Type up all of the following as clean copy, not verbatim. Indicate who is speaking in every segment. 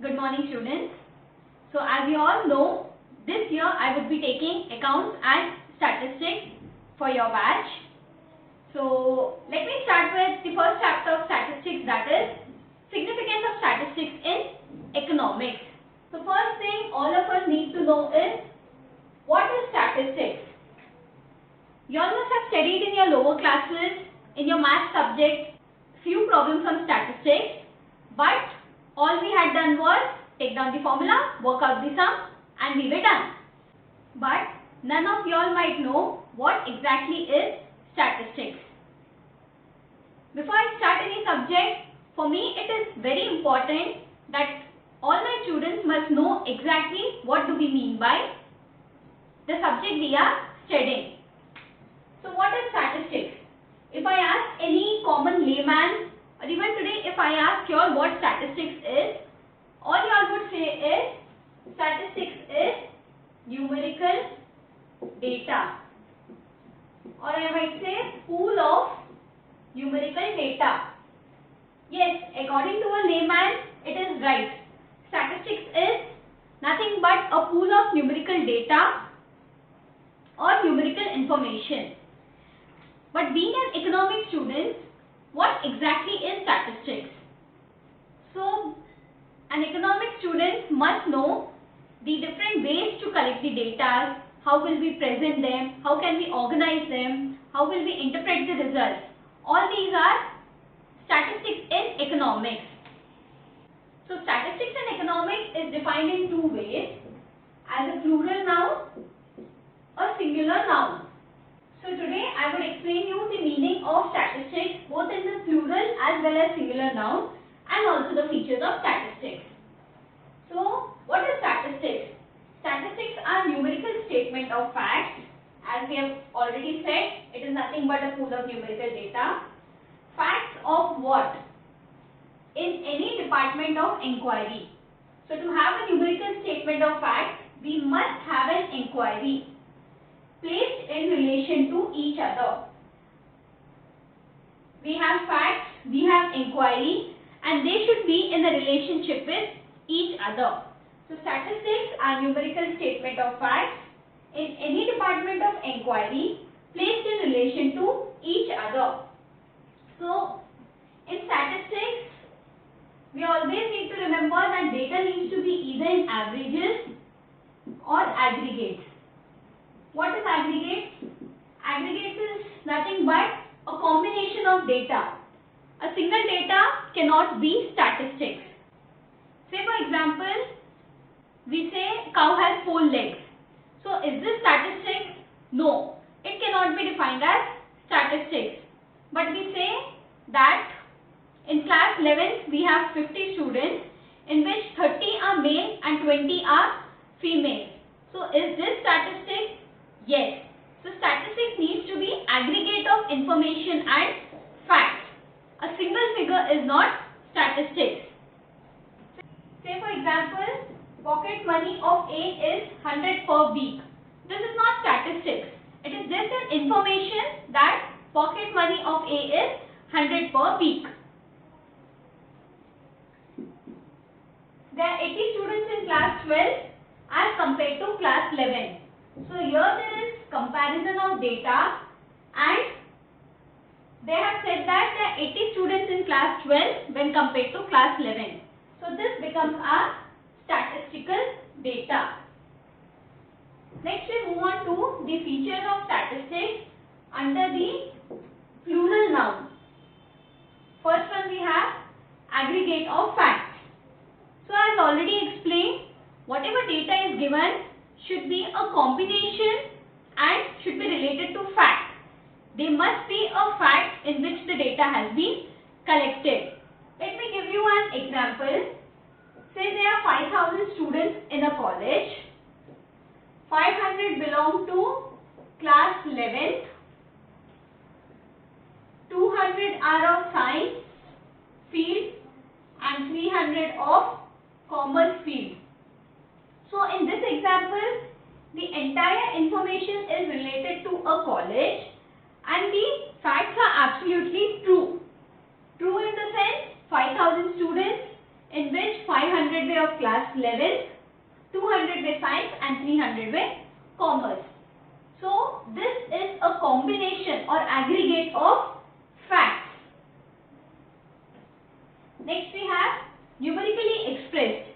Speaker 1: Good morning, students. So as you all know, this year I would be taking accounts and statistics for your batch. So let me start with the first chapter of statistics, that is significance of statistics in economics. So first thing all of us need to know is, what is statistics? You all must have studied in your lower classes, in your math subject, few problems on statistics, but all we had done was take down the formula, work out the sum, and we were done. But none of y'all might know what exactly is statistics. Before I start any subject, for me it is very important that all my students must know exactly what do we mean by the subject we are studying. So what is statistics? If I ask any common layman, or even today if I ask you all what statistics is, all you all would say is statistics is numerical data, or I might say pool of numerical data. Yes, according to a layman it is right. Statistics is nothing but a pool of numerical data or numerical information. But being an economics student, what exactly is statistics? So, an economics student must know the different ways to collect the data, how will we present them, how can we organize them, how will we interpret the results. All these are statistics in economics. So, statistics in economics is defined in two ways, as a plural noun or singular noun. So today I would explain you the meaning of statistics both in the plural as well as singular noun, and also the features of statistics. So what is statistics? Statistics are numerical statement of facts. As we have already said, it is nothing but a pool of numerical data. Facts of what? In any department of inquiry. So to have a numerical statement of facts, we must have an inquiry placed in relation to each other. We have facts, we have inquiry, and they should be in a relationship with each other. So statistics are numerical statement of facts in any department of inquiry placed in relation to each other. So in statistics, we always need to remember that data needs to be either in averages or aggregates. What is aggregate? Aggregate is nothing but a combination of data. A single data cannot be statistics. Say for example, we say cow has 4 legs. So is this statistics? No, it cannot be defined as statistics. But we say that in class 11th we have 50 students, in which 30 are male and 20 are female. So is this statistics? Yes. So statistics needs to be aggregate of information and facts. A single figure is not statistics. Say for example, pocket money of A is 100 per week. This is not statistics. It is just an information that pocket money of A is 100 per week. There are 80 students in class 12 as compared to class 11. So here there is comparison of data, and they have said that there are 80 students in class 12 when compared to class 11. So this becomes our statistical data. Next we move on to the features of statistics under the plural noun. First one we have aggregate of facts. So as already explained, whatever data is given should be a combination and should be related to fact. They must be a fact in which the data has been collected. Let me give you an example. Say there are 5,000 students in a college. 500 belong to class 11th. 200 are of science field and 300 of commerce field. So in this example, the entire information is related to a college and the facts are absolutely true. True in the sense 5,000 students in which 500 were of class 11th, 200 were science and 300 were commerce. So this is a combination or aggregate of facts. Next we have numerically expressed.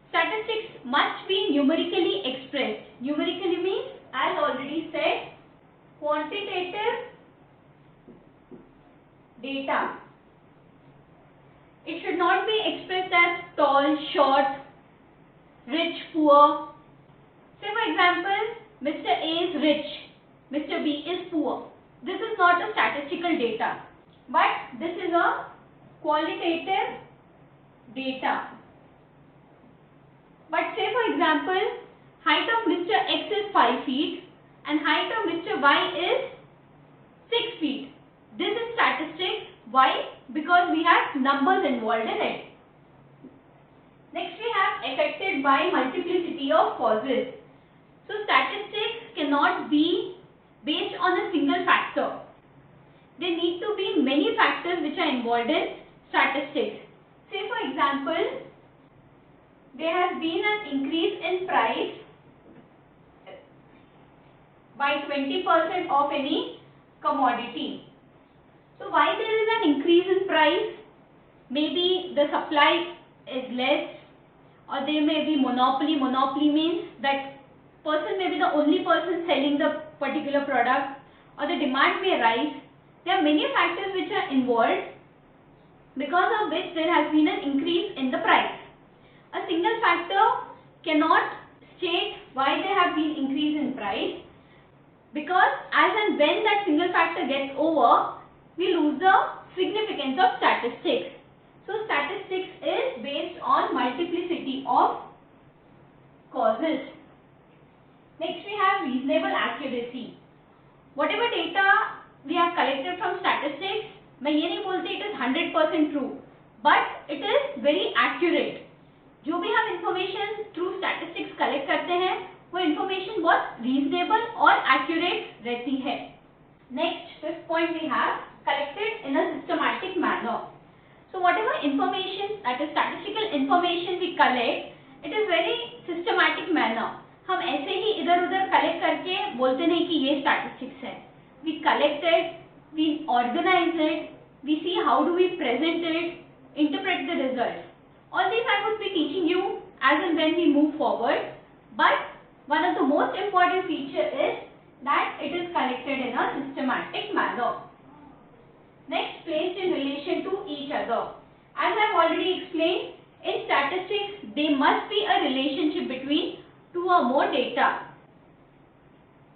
Speaker 1: Statistics must be numerically expressed. Numerically means, as already said, quantitative data. It should not be expressed as tall, short, rich, poor. Say for example, Mr. A is rich, Mr. B is poor. This is not a statistical data, but this is a qualitative data. But say for example, height of Mr. X is 5 feet and height of Mr. Y is 6 feet. This is statistics. Why? Because we have numbers involved in it. Next we have affected by multiplicity of causes. So statistics cannot be based on a single factor. There need to be many factors which are involved in statistics. Say for example, there has been an increase in price by 20% of any commodity. So why there is an increase in price? Maybe the supply is less, or there may be monopoly. Monopoly means that person may be the only person selling the particular product, or the demand may rise. There are many factors which are involved, because of which there has been an increase in the price. A single factor cannot state why there have been increase in price, because as and when that single factor gets over, we lose the significance of statistics. So statistics is based on multiplicity of causes. Next we have reasonable accuracy. Whatever data we have collected from statistics, मैं ये नहीं बोलती it is 100% true, but it is very accurate. जो भी हम information through statistics collect करते हैं, वो information बहुत reasonable और accurate रहती है. Next, fifth point we have collected in a systematic manner. So whatever information, that is statistical information we collect, it is very systematic manner. हम ऐसे ही इधर उधर collect करके बोलते नहीं कि ये statistics है. We collect it, we organize it, we see how do we present it, interpret the results. All these I would be teaching you as and when we move forward. But one of the most important feature is that it is collected in a systematic manner. Next, placed in relation to each other. As I have already explained, in statistics there must be a relationship between two or more data.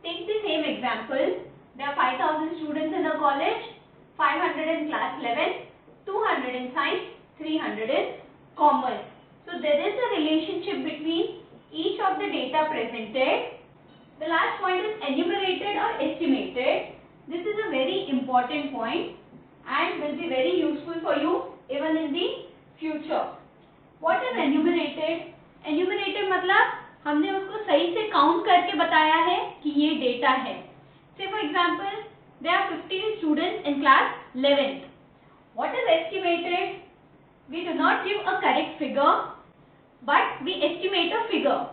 Speaker 1: Take the same example. There are 5,000 students in a college, 500 in class 11, 200 in science, 300 in commerce. So there is a relationship between each of the data presented. The last point is enumerated or estimated. This is a very important point and will be very useful for you even in the future. What is enumerated? Enumerated मतलब हमने उसको सही से count करके बताया है कि ये डेटा है. Say for example, there are 50 students in class 11th. What is estimated? We do not give a correct figure, but we estimate a figure.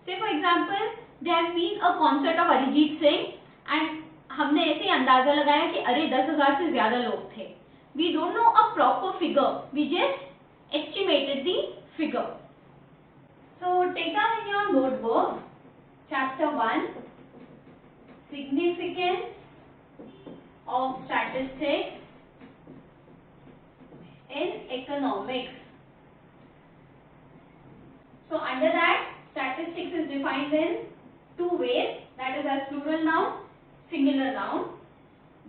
Speaker 1: Say for example, there has been a concert of Arijit Singh and हमने ऐसे ही अंदाजा लगाया कि अरे 10,000 से ज्यादा लोग थे. We don't know a proper figure. We just estimated the figure. So take down in your notebook, chapter 1, significance of statistics in economics. So under that, statistics is defined in two ways, that is as plural noun, singular noun.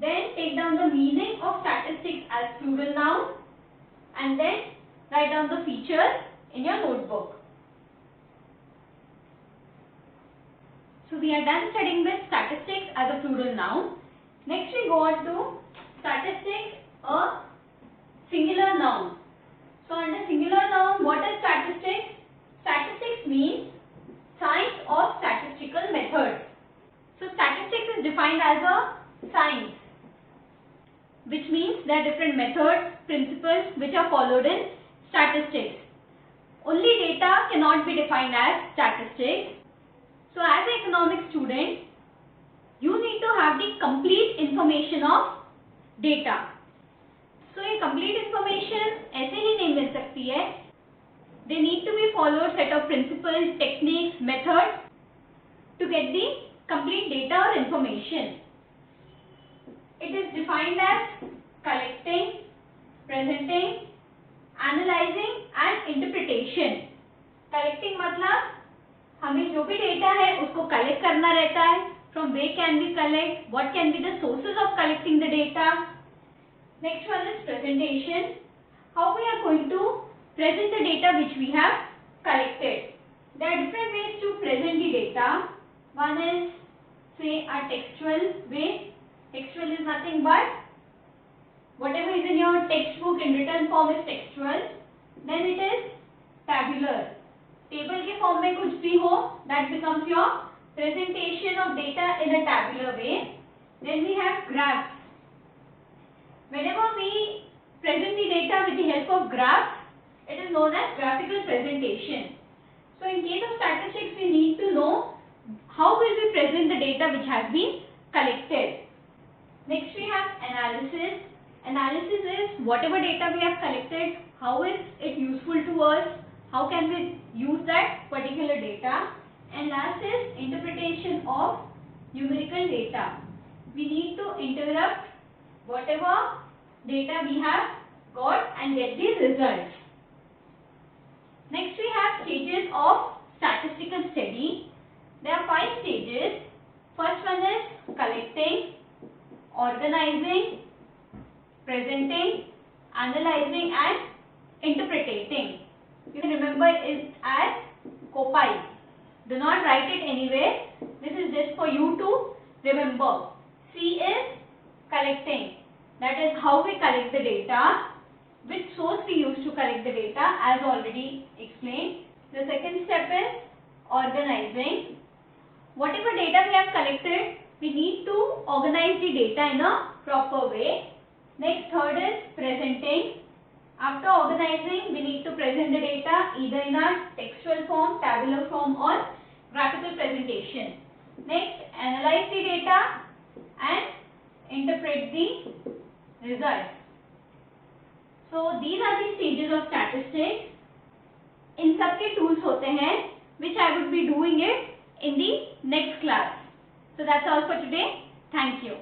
Speaker 1: Then take down the meaning of statistics as plural noun and then write down the features in your notebook. So we are done studying with statistics as a plural noun. Next we go on to statistics, a singular noun. So under singular noun, what is statistics? Statistics means science of statistical methods. So statistics is defined as a science, which means there are different methods, principles which are followed in statistics. only data cannot be defined as statistics. So as an economics student, you need to have the complete information of data. So ये complete information ऐसे ही नहीं मिल सकती है. They need to be followed set of principles, techniques, methods to get the complete data or information. It is defined as collecting, presenting, analyzing and interpretation. Collecting मतलब हमें जो भी data है उसको कलेक्ट करना रहता है. From where can we collect? What can be the sources of collecting the data? Next one is presentation. How we are going to present the data which we have collected. There are different ways to present the data. One is say a textual way. Textual is nothing but whatever is in your textbook in written form is textual. Then it is tabular. Table के form में कुछ भी हो, that becomes your presentation of data in a tabular way. Then we have graphs. Whenever we present the data with the help of graphs, it is known as graphical presentation. So in case of statistics, we need to know how will we present the data which has been collected. Next we have analysis. Analysis is whatever data we have collected, how is it useful to us, how can we use that particular data. And last is interpretation of numerical data. We need to interrupt whatever data we have got and get the results. Next we have stages of statistical study. There are 5 stages. First one is collecting, organizing, presenting, analyzing and interpreting. You can remember it as COPI. Do not write it anywhere. This is just for you to remember. C is collecting. That is how we collect the data. Which source we use to collect the data as already explained. The second step is organizing. Whatever data we have collected, we need to organize the data in a proper way. Next, third is presenting. After organizing, we need to present the data either in a textual form, tabular form or graphical presentation. Next, analyze the data and interpret the results. So these are the stages of statistics. इन सब के tools होते हैं which I would be doing it in the next class. So that's all for today. Thank you.